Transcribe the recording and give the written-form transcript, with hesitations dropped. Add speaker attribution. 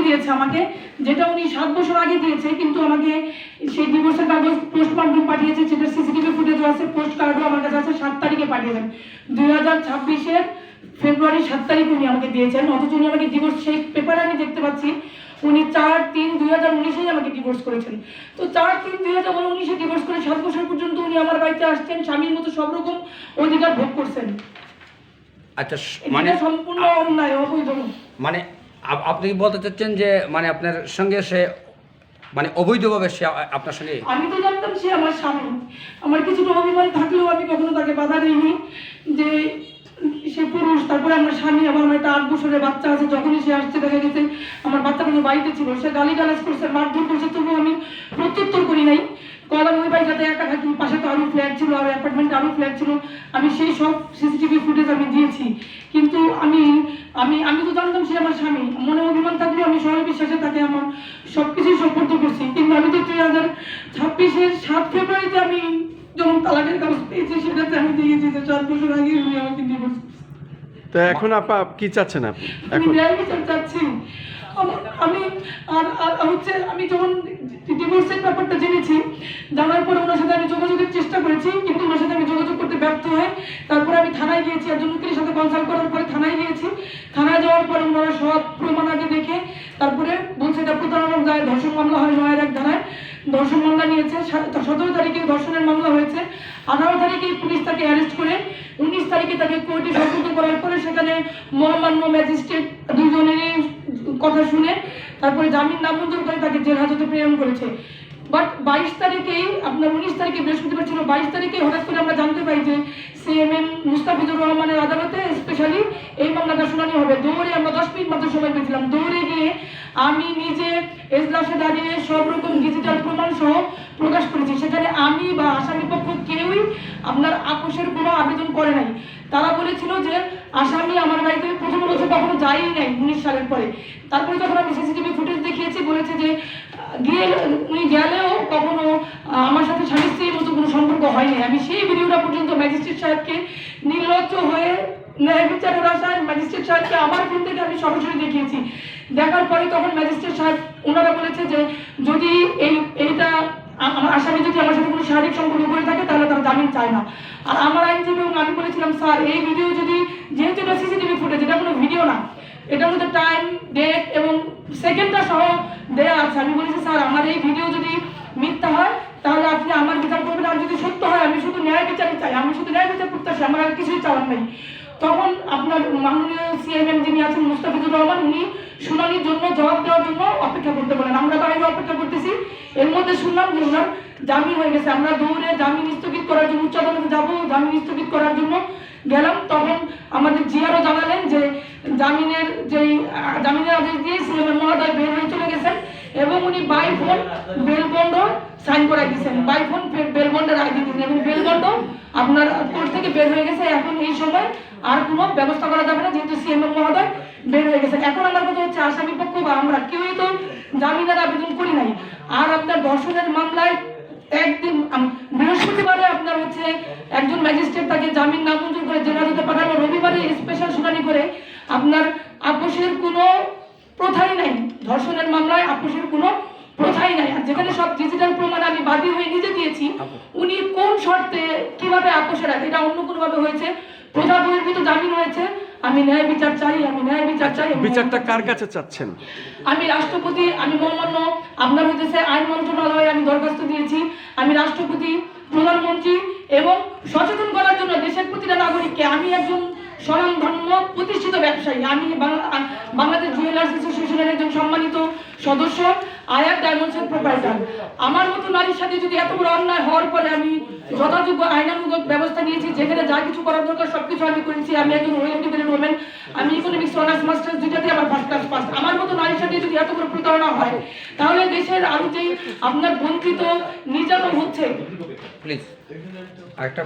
Speaker 1: দিয়েছে আমাকে, যেটা উনি 7 বছর আগে দিয়েছে, কিন্তু আমাকে সেই ডিভোর্সের কাগজ পোস্ট মাধ্যমে পাঠিয়েছে, সেটা সিসিটিভি ফুটেজও আছে, পোস্ট কার্ডও আমার কাছে আছে। 7 তারিখে পাঠিয়েছেন, 2026-এর ফেব্রুয়ারি 7 তারিখ উনি আমাকে দিয়েছেন। অথচ উনি আমাকে ডিভোর্স, সেই পেপারে আমি দেখতে পাচ্ছি উনি 4-3-2019-এই আমাকে ডিভোর্স করেছেন। তো 4-3-2019-এ ডিভোর্স করে 7 বছর পর্যন্ত উনি আমার বাড়িতে আসছেন, স্বামীর মতো সব রকম অধিকার ভোগ করছেন।
Speaker 2: আচ্ছা,
Speaker 1: মানে সম্পূর্ণ অন্যায়, অবৈধ।
Speaker 2: মানে আপনি কি বলতে চাচ্ছেন যে মানে আপনার সঙ্গে সে মানে অবৈধভাবে সে আপনার সঙ্গে?
Speaker 1: আমি তো জানতাম সে আমার স্বামী, আমার কিছুটা অভিমান থাকলেও আমি কখনো তাকে বাধা দিইনি যে সে পুরুষ। তারপরে আমার স্বামী, আমার একটা 8 বছরের বাচ্চা আছে। যখনই সে আসছে দেখা গেছে আমার বাচ্চা কোনো বাড়িতে ছিল, সে গালিগালাজ করছে, মারধর করছে, তবুও আমি প্রত্যুত্তর করি নাই। কারণ ওই বাড়িটাতে একা থাকি, পাশে তো আরও ফ্ল্যাট ছিল, আর অ্যাপার্টমেন্টে আরও ফ্ল্যাট ছিল, আমি সেই সব সিসিটিভি ফুটেজ আমি দিয়েছি। কিন্তু আমি আমি আমি তো জানতাম সে আমার স্বামী, মনে অভিমান থাকলেও আমি সবাই বিশ্বাসে তাকে আমার সব কিছুই সুপর্দ করছি। কিন্তু আমি তো 2026-এর 7 ফেব্রুয়ারিতে আমি যখন তালাকের কাগজ পেয়েছি, সেটাতে আমি দিয়েছি যে 4 বছর আগে উনি আমাকে ডিভোর্স।
Speaker 3: তো এখন আপা কি চাচ্ছেন আপনি?
Speaker 1: আমি
Speaker 3: এখন
Speaker 1: ন্যায় বিচার চাচ্ছি। আমি হচ্ছে আমি যখন ডিভোর্সের ব্যাপারটা জেনেছি, জানার পরে ওনার সাথে আমি যোগাযোগের চেষ্টা করেছি, কিন্তু ওনার সাথে আমি যোগাযোগ করতে ব্যর্থ হই। তারপরে আমি থানায় গিয়েছি, একজন উকিলের সাথে কনসাল্ট করার পরে থানায় গিয়েছি। থানায় যাওয়ার পরে ওনারা সব প্রমাণ আগে দেখে তারপরে বলছে এটা প্রতারণার দায়ে ধর্ষণ মামলা হয় 9-1 ধারায়। ধর্ষণ মামলা নিয়েছে। 17 তারিখে ধর্ষণের মামলা হয়েছে। 18 তারিখে পুলিশ তাকে অ্যারেস্ট করে 19 তারিখে তাকে কোর্টে সোপর্দ করার পরে সেখানে মহামান্য ম্যাজিস্ট্রেট দুজনেরই কথা শুনে তারপরে জামিন নামঞ্জুর করে তাকে জেল হাজতে প্রেরণ করেছে। বাট 22 তারিখেই, আপনার 19 তারিখে বৃহস্পতিবার ছিল, 22 তারিখে হঠাৎ করে আমরা জানতে পাই যে সিএমএম মুস্তাফিজুর রহমানের আদালতে স্পেশালি এই মামলাটা শুনানি হবে। দৌড়ে আমরা 10 মিনিট মাত্র সময় পেয়েছিলাম, দৌড়ে গিয়ে আমি নিজে এজলাসে দাঁড়িয়ে সব রকম ডিজিটাল প্রমাণ সহ প্রকাশ করেছি। সেখানে আমি বা আসামি পক্ষ কেউই আপনার আপোষের কোনো আবেদন করে নাই। তারা বলেছিল যে আসামি আমার বাড়িতে প্রথম বছর কখনো যায়ই নাই 19 সালের পরে। তারপরে যখন আমি সিসিটিভি ফুটেজ দেখিয়েছি, বলেছে যে উনি গেলেও কখনো আমার সাথে স্বামী স্ত্রীর মতো কোনো সম্পর্ক হয়নি। আমি সেই ভিডিওটা পর্যন্ত ম্যাজিস্ট্রেট সাহেবকে নির্লজ্জ হয়ে ন্যায় বিচারের আশায় ম্যাজিস্ট্রেট সাহেবকে আমার ফোন থেকে আমি সরাসরি দেখিয়েছি। দেখার পরে তখন ম্যাজিস্ট্রেট সাহেব ওনারা বলেছে যে যদি এইটা আসামি যদি আমার সাথে কোনো শারীরিক সম্পর্ক করে থাকে তাহলে তারা জামিন চায় না। আর আমার আইনজীবী এবং আমি বলেছিলাম স্যার এই ভিডিও যদি, যেহেতু এটা সিসিটিভি ফুটেজ, এটা কোনো ভিডিও না, এটার মধ্যে টাইম, ডেট এবং সেকেন্ডটা সহ দেওয়া আছে। আমি বলেছি স্যার আমার এই ভিডিও যদি মিথ্যা হয় তাহলে আপনি আমার বিচার করবেন, আর যদি সত্য হয় আমি শুধু ন্যায় বিচারই চাই, আমি শুধু ন্যায় বিচার করতে আসি, আমার আর কিছুই চাওয়ার নেই। তখন আপনার মাননীয় সিএমএম যিনি আছেন মুস্তাফিজুর রহমান, উনি শুনানির জন্য জবাব দেওয়ার জন্য অপেক্ষা করতে বলেন। আমরা বাইরে অপেক্ষা করতেছি, এর মধ্যে শুনলাম যে ওনার জামিন হয়ে গেছে। আমরা দৌড়ে জামিন স্থগিত করার জন্য উচ্চ আদালতে যাবো, জামিন স্থগিত করার জন্য গেলাম। তখন আমাদের জিআরও জানালেন যে জামিনের আদেশ দিয়ে সিএমএম মহোদয় বের হয়ে চলে গেছেন এবং উনি by phone bail bond sign করাই দিয়েছেন, বাই ফোন বেল বন্ডের আইডি দিয়েছেন এবং বেল বন্ড আপনার কোর্ট থেকে বের হয়ে গেছে। এখন এই সময় আর কোনো ব্যবস্থা করা যাবে না, যেহেতু সিএমএম মহোদয় বের হয়ে গেছে। এখন আমার কথা হচ্ছে আসামি পক্ষ বা আমরা কেউই তো জামিনের আবেদন করি নাই। আর আপনার ধর্ষণের মামলায় একদিন বৃহস্পতিবারে আপনার হচ্ছে একজন ম্যাজিস্ট্রেট তাকে জামিন নামঞ্জুর করে জেল হাজতে পাঠালো। রবিবারে স্পেশাল শুনানি করে আপনার আপোষের কোনো প্রথাই নাই। ধর্ষণের মামলায় আপোষের কোনো প্রথাই নাই। আর যেখানে সব ডিজিটাল প্রমাণ আমি বাদী হয়ে নিজে দিয়েছি, উনি কোন শর্তে কিভাবে আপোষের আছে, এটা অন্য কোনোভাবে হয়েছে, প্রথা বহির্ভূত জামিন হয়েছে। আমি ন্যায় বিচার চাই, আমি ন্যায় বিচার চাই।
Speaker 3: বিচারটা কার কাছে চাচ্ছেন?
Speaker 1: আমি রাষ্ট্রপতি, আমি মহামান্য আপনার হইতেছে আইন মন্ত্রণালয়ে আমি দরখাস্ত দিয়েছি। আমি রাষ্ট্রপতি, প্রধানমন্ত্রী এবং সচেতন করার জন্য দেশের প্রতিটা নাগরিককে, আমি একজন স্বনামধন্য প্রতিষ্ঠিত ব্যবসায়ী, আমি বাংলাদেশ জুয়েলার্স অ্যাসোসিয়েশনের একজন সম্মানিত সদস্য, আয়াত ডায়মন্ডসের প্রোপাইটার। আমার মতো নারীর সাথে যদি এত বড় অন্যায় হওয়ার পরে আমি যথাযোগ্য আইনানুগ ব্যবস্থা নিয়েছি, যেখানে যা কিছু করার দরকার সবকিছু আমি করেছি। আমি একজন ওয়েল ওমেন, আমি ইকোনমিক্স অনার্স মাস্টার্স দুইটাতে আমার ফার্স্ট ক্লাস পাস। আমার মতো নারীর সাথে যদি এত বড় প্রতারণা হয় তাহলে দেশের আরো যেই আপনার বঞ্চিত নির্যাতন হচ্ছে।
Speaker 2: প্লিজ আরেকটা